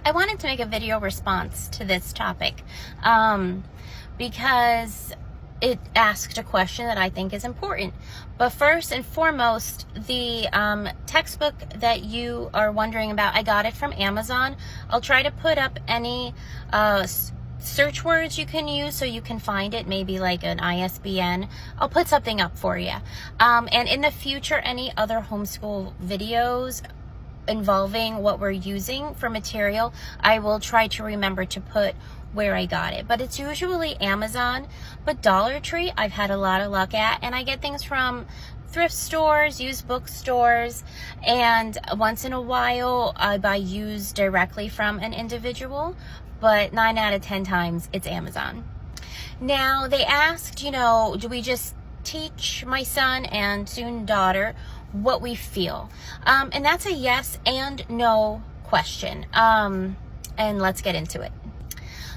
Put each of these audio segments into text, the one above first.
I wanted to make a video response to this topic because it asked a question that I think is important. But first and foremost, the textbook that you are wondering about, I got it from Amazon. I'll try to put up any search words you can use so you can find it, maybe like an ISBN. I'll put something up for you. And in the future, any other homeschool videos involving what we're using for material, I will try to remember to put where I got it. But it's usually Amazon, but Dollar Tree I've had a lot of luck at, and I get things from thrift stores, used bookstores, and once in a while I buy used directly from an individual, but 9 out of 10 times it's Amazon. Now, they asked, do we just teach my son and soon daughter what we feel? And that's a yes and no question. And let's get into it.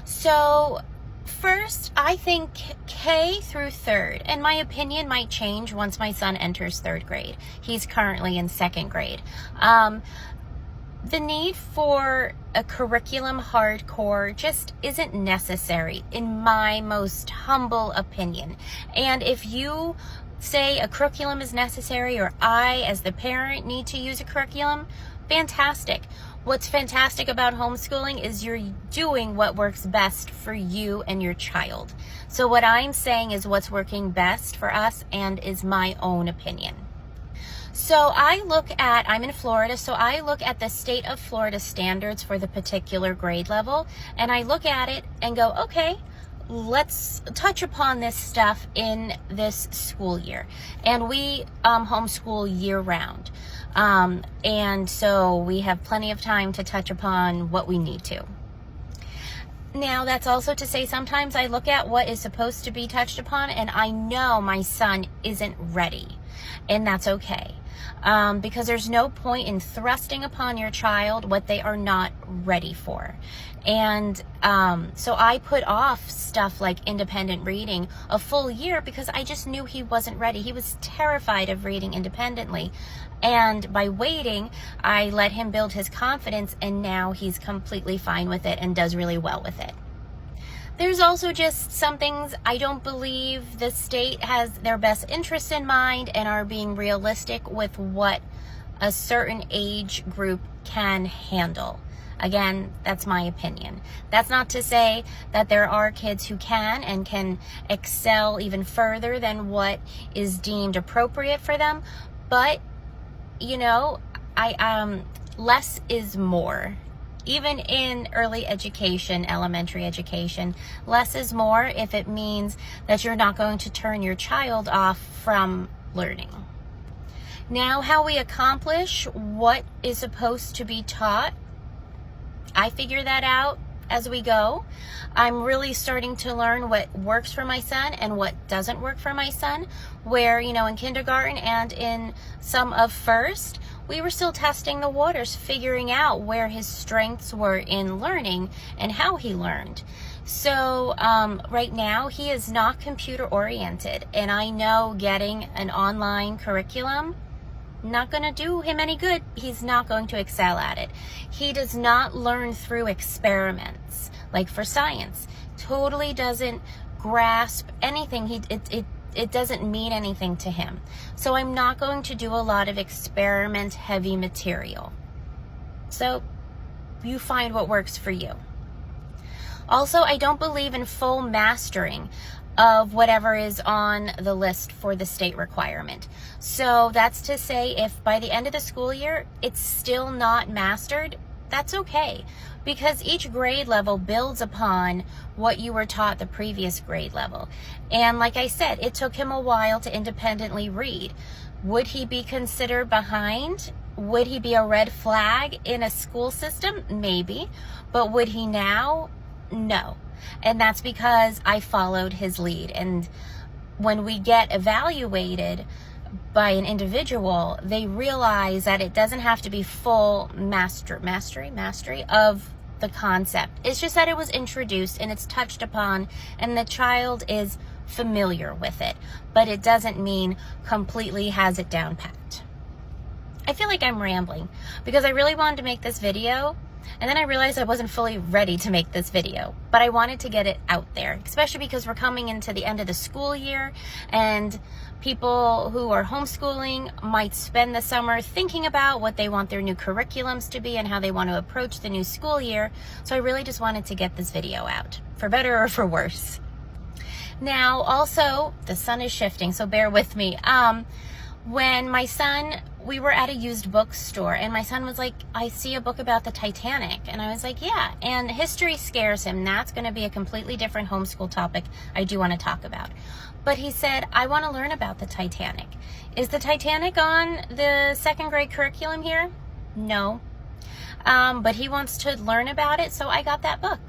So first, I think K through third, and my opinion might change once my son enters third grade. He's currently in second grade. The need for a curriculum hardcore just isn't necessary, in my most humble opinion. And if you say a curriculum is necessary, or I, as the parent, need to use a curriculum, fantastic. What's fantastic about homeschooling is you're doing what works best for you and your child. So what I'm saying is what's working best for us and is my own opinion. So I'm in Florida, so I look at the state of Florida standards for the particular grade level, and I look at it and go, okay, let's touch upon this stuff in this school year. And we homeschool year round. And so we have plenty of time to touch upon what we need to. Now, that's also to say sometimes I look at what is supposed to be touched upon and I know my son isn't ready. And that's okay. Because there's no point in thrusting upon your child what they are not ready for. And so I put off stuff like independent reading a full year because I just knew he wasn't ready. He was terrified of reading independently. And by waiting, I let him build his confidence, and now he's completely fine with it and does really well with it. There's also just some things I don't believe the state has their best interest in mind and are being realistic with what a certain age group can handle. Again, that's my opinion. That's not to say that there are kids who can and can excel even further than what is deemed appropriate for them, but less is more. Even in early education, elementary education, less is more if it means that you're not going to turn your child off from learning. Now, how we accomplish what is supposed to be taught, I figure that out as we go. I'm really starting to learn what works for my son and what doesn't work for my son, where, in kindergarten and in some of first, we were still testing the waters, figuring out where his strengths were in learning and how he learned. So right now, he is not computer oriented, and I know getting an online curriculum not going to do him any good. He's not going to excel at it. He does not learn through experiments, like for science. Totally doesn't grasp anything. It doesn't mean anything to him. So I'm not going to do a lot of experiment-heavy material. So you find what works for you. Also, I don't believe in full mastering of whatever is on the list for the state requirement. So that's to say, if by the end of the school year it's still not mastered, that's okay, because each grade level builds upon what you were taught the previous grade level. And like I said, it took him a while to independently read. Would he be considered behind? Would he be a red flag in a school system? Maybe. But would he now? No. And that's because I followed his lead. And when we get evaluated by an individual, they realize that it doesn't have to be full mastery of the concept. It's just that it was introduced and it's touched upon and the child is familiar with it, but it doesn't mean completely has it down pat. I feel like I'm rambling because I really wanted to make this video And then I realized I wasn't fully ready to make this video, but I wanted to get it out there, especially because we're coming into the end of the school year, and people who are homeschooling might spend the summer thinking about what they want their new curriculums to be and how they want to approach the new school year. So I really just wanted to get this video out, for better or for worse. Now, also, the sun is shifting, so bear with me. When my son, we were at a used bookstore, and my son was like, I see a book about the Titanic. And I was like, yeah, and history scares him. That's going to be a completely different homeschool topic I do want to talk about. But he said, I want to learn about the Titanic. Is the Titanic on the second grade curriculum here? No. But he wants to learn about it, so I got that book.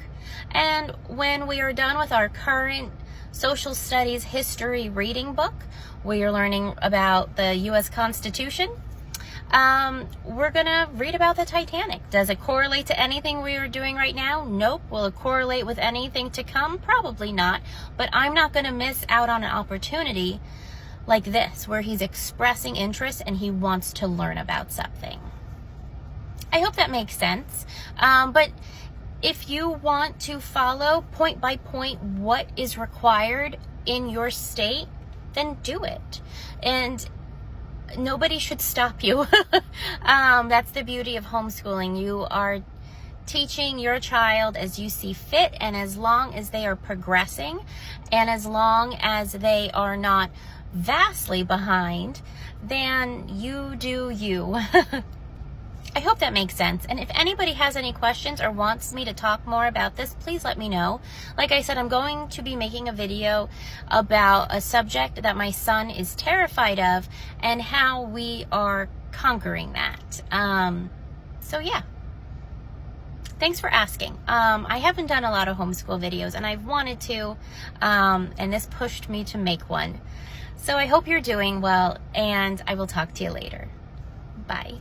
And when we are done with our current social studies history reading book, we are learning about the U.S. Constitution. We're going to read about the Titanic. Does it correlate to anything we are doing right now? Nope. Will it correlate with anything to come? Probably not. But I'm not going to miss out on an opportunity like this, where he's expressing interest and he wants to learn about something. I hope that makes sense. But if you want to follow point by point what is required in your state, then do it. And nobody should stop you. That's the beauty of homeschooling. You are teaching your child as you see fit, and as long as they are progressing, and as long as they are not vastly behind, then you do you. I hope that makes sense. And if anybody has any questions or wants me to talk more about this, please let me know. Like I said, I'm going to be making a video about a subject that my son is terrified of and how we are conquering that. So yeah. Thanks for asking. I haven't done a lot of homeschool videos, and I've wanted to, and this pushed me to make one. So I hope you're doing well, and I will talk to you later. Bye.